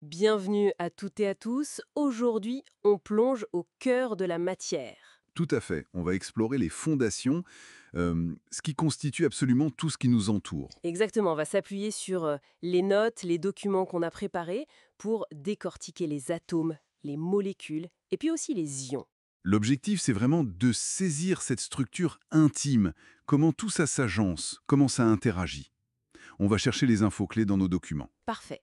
Bienvenue à toutes et à tous. Aujourd'hui, on plonge au cœur de la matière. Tout à fait. On va explorer les fondations, ce qui constitue absolument tout ce qui nous entoure. Exactement, on va s'appuyer sur les notes, les documents qu'on a préparés pour décortiquer les atomes, les molécules et puis aussi les ions. L'objectif, c'est vraiment de saisir cette structure intime, comment tout ça s'agence, comment ça interagit. On va chercher les infos clés dans nos documents. Parfait.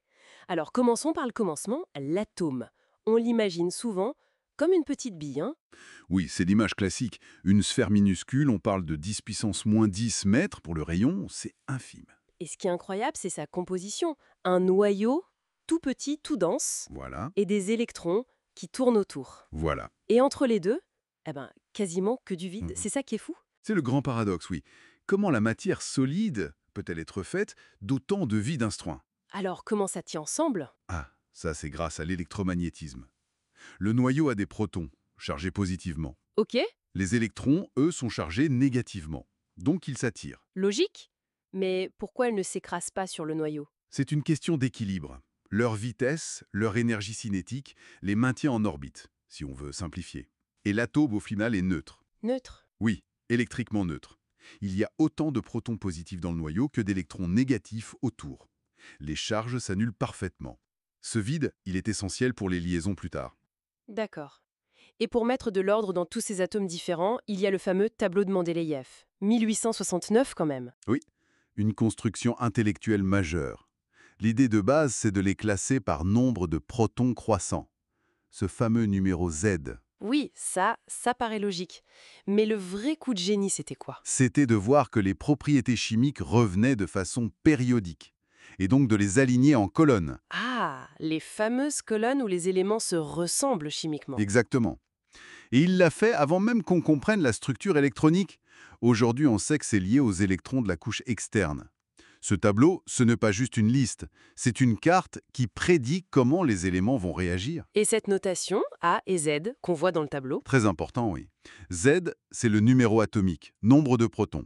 Alors commençons par le commencement, l'atome. On l'imagine souvent comme une petite bille, hein. Oui, c'est l'image classique. Une sphère minuscule, on parle de 10 puissance moins 10 mètres pour le rayon, c'est infime. Et ce qui est incroyable, c'est sa composition. Un noyau tout petit, tout dense, Voilà, et des électrons qui tournent autour. voilà. Et entre les deux, quasiment que du vide. Mhm. C'est ça qui est fou. C'est le grand paradoxe, oui. Comment la matière solide peut-elle être faite d'autant de vide instruint? Alors, comment ça tient ensemble? Ah, ça c'est grâce à l'électromagnétisme. Le noyau a des protons, chargés positivement. Ok, Les électrons, eux, sont chargés négativement. Donc ils s'attirent. logique. Mais pourquoi elle ne s'écrase pas sur le noyau? C'est une question d'équilibre. Leur vitesse, leur énergie cinétique les maintient en orbite, si on veut simplifier. Et l'atome, au final, est neutre. Neutre. Oui, électriquement neutre. Il y a autant de protons positifs dans le noyau que d'électrons négatifs autour. Les charges s'annulent parfaitement. Ce vide, il est essentiel pour les liaisons plus tard. D'accord. Et pour mettre de l'ordre dans tous ces atomes différents, il y a le fameux tableau de Mendeleïev. 1869 quand même. Oui, une construction intellectuelle majeure. L'idée de base, c'est de les classer par nombre de protons croissants. Ce fameux numéro Z. Oui, ça paraît logique. Mais le vrai coup de génie, c'était quoi? C'était de voir que les propriétés chimiques revenaient de façon périodique, et donc de les aligner en colonnes. Ah, les fameuses colonnes où les éléments se ressemblent chimiquement. Exactement. Et il l'a fait avant même qu'on comprenne la structure électronique. Aujourd'hui, on sait que c'est lié aux électrons de la couche externe. Ce tableau, ce n'est pas juste une liste, c'est une carte qui prédit comment les éléments vont réagir. Et cette notation, A et Z, qu'on voit dans le tableau? Très important, oui. Z, c'est le numéro atomique, nombre de protons.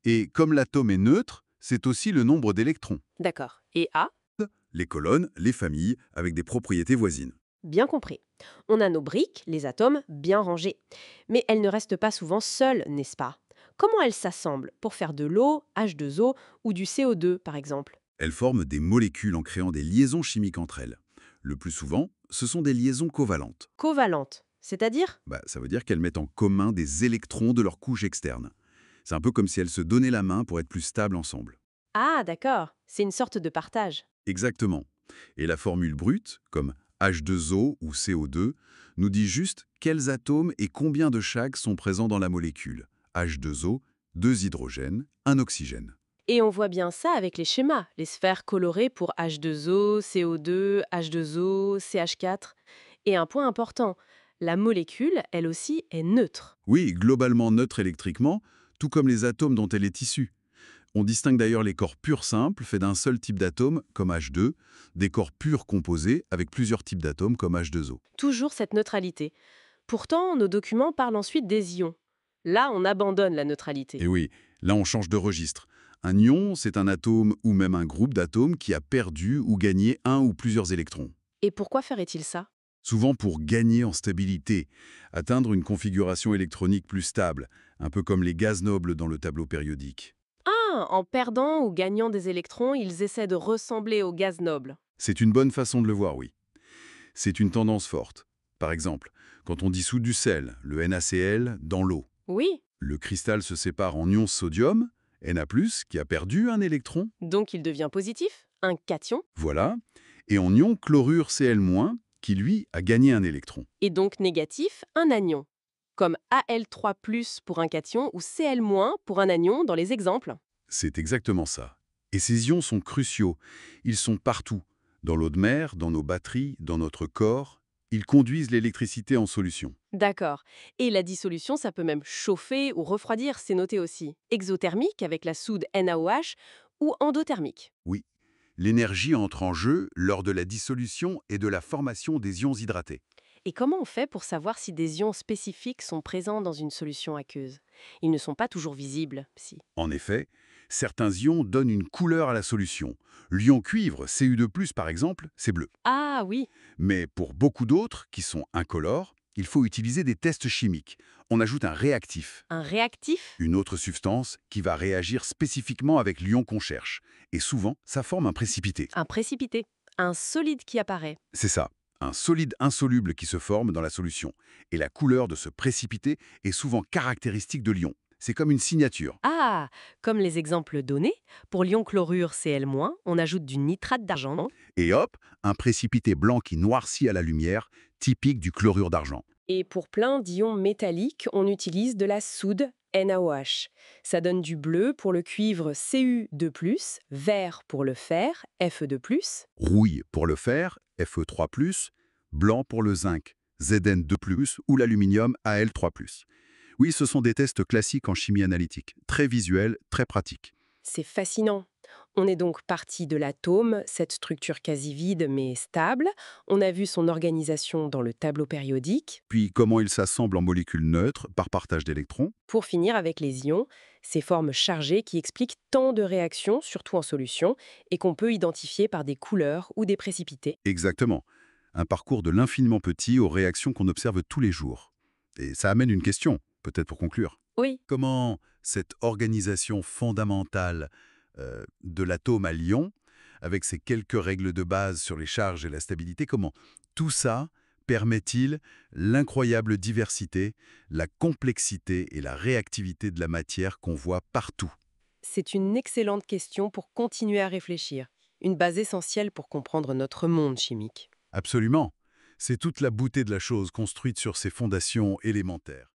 Et comme l'atome est neutre, c'est aussi le nombre d'électrons. D'accord. Et A? Les colonnes, les familles, avec des propriétés voisines. Bien compris. On a nos briques, les atomes, bien rangés. Mais elles ne restent pas souvent seules, n'est-ce pas? Comment elles s'assemblent pour faire de l'eau, H2O ou du CO2 par exemple? Elles forment des molécules en créant des liaisons chimiques entre elles. Le plus souvent, ce sont des liaisons covalentes. Covalentes, c'est-à-dire? Ça veut dire qu'elles mettent en commun des électrons de leur couche externe. C'est un peu comme si elles se donnaient la main pour être plus stables ensemble. Ah, d'accord, c'est une sorte de partage. Exactement. Et la formule brute, comme H2O ou CO2, nous dit juste quels atomes et combien de chaque sont présents dans la molécule. H2O, 2 hydrogènes, 1 oxygène. Et on voit bien ça avec les schémas, les sphères colorées pour H2O, CO2, H2O, CH4. Et un point important, la molécule, elle aussi, est neutre. Oui, globalement neutre électriquement, tout comme les atomes dont elle est issue. On distingue d'ailleurs les corps purs simples, faits d'un seul type d'atome, comme H2, des corps purs composés, avec plusieurs types d'atomes, comme H2O. Toujours cette neutralité. Pourtant, nos documents parlent ensuite des ions. Là, on abandonne la neutralité. Et oui, là on change de registre. Un ion, c'est un atome ou même un groupe d'atomes qui a perdu ou gagné un ou plusieurs électrons. Et pourquoi ferait-il ça? Souvent pour gagner en stabilité, atteindre une configuration électronique plus stable, un peu comme les gaz nobles dans le tableau périodique. Ah, en perdant ou gagnant des électrons, ils essaient de ressembler aux gaz nobles. C'est une bonne façon de le voir, oui. C'est une tendance forte. Par exemple, quand on dissout du sel, le NaCl, dans l'eau, Oui, le cristal se sépare en ions sodium, Na+, qui a perdu un électron, donc il devient positif, un cation, voilà, et en ion chlorure Cl-, qui lui a gagné un électron. et donc négatif, un anion. Comme Al3+, pour un cation ou Cl- pour un anion dans les exemples. C'est exactement ça. Et ces ions sont cruciaux. Ils sont partout, dans l'eau de mer, dans nos batteries, dans notre corps. Ils conduisent l'électricité en solution. D'accord. Et la dissolution, ça peut même chauffer ou refroidir, c'est noté aussi. Exothermique avec la soude NaOH ou endothermique. Oui, l'énergie entre en jeu lors de la dissolution et de la formation des ions hydratés. Et comment on fait pour savoir si des ions spécifiques sont présents dans une solution aqueuse? Ils ne sont pas toujours visibles, si. En effet, Certains ions donnent une couleur à la solution. L'ion cuivre, Cu2+, par exemple, c'est bleu. Ah oui, Mais pour beaucoup d'autres, qui sont incolores, il faut utiliser des tests chimiques. On ajoute un réactif, un réactif? une autre substance qui va réagir spécifiquement avec l'ion qu'on cherche. Et souvent, ça forme un précipité. Un précipité. Un solide qui apparaît. C'est ça, un solide insoluble qui se forme dans la solution. Et la couleur de ce précipité est souvent caractéristique de l'ion. C'est comme une signature. Ah, comme les exemples donnés, pour l'ion chlorure Cl-, on ajoute du nitrate d'argent, non? Et hop, un précipité blanc qui noircit à la lumière, typique du chlorure d'argent. Et pour plein d'ions métalliques, on utilise de la soude NaOH. Ça donne du bleu pour le cuivre Cu2+, vert pour le fer Fe2+. Rouille pour le fer, Fe3+, blanc pour le zinc, Zn2+, ou l'aluminium Al3+. Oui, ce sont des tests classiques en chimie analytique, très visuels, très pratiques. C'est fascinant. On est donc parti de l'atome, cette structure quasi vide mais stable. On a vu son organisation dans le tableau périodique. Puis comment ils s'assemblent en molécules neutres par partage d'électrons? Pour finir avec les ions, ces formes chargées qui expliquent tant de réactions, surtout en solution, et qu'on peut identifier par des couleurs ou des précipités. Exactement. Un parcours de l'infiniment petit aux réactions qu'on observe tous les jours. Et ça amène une question, peut-être pour conclure. Oui, Comment cette organisation fondamentale de l'atome à l'ion, avec ses quelques règles de base sur les charges et la stabilité, comment tout ça permet-il l'incroyable diversité, la complexité et la réactivité de la matière qu'on voit partout? c'est une excellente question pour continuer à réfléchir. Une base essentielle pour comprendre notre monde chimique. Absolument. C'est toute la beauté de la chose construite sur ces fondations élémentaires.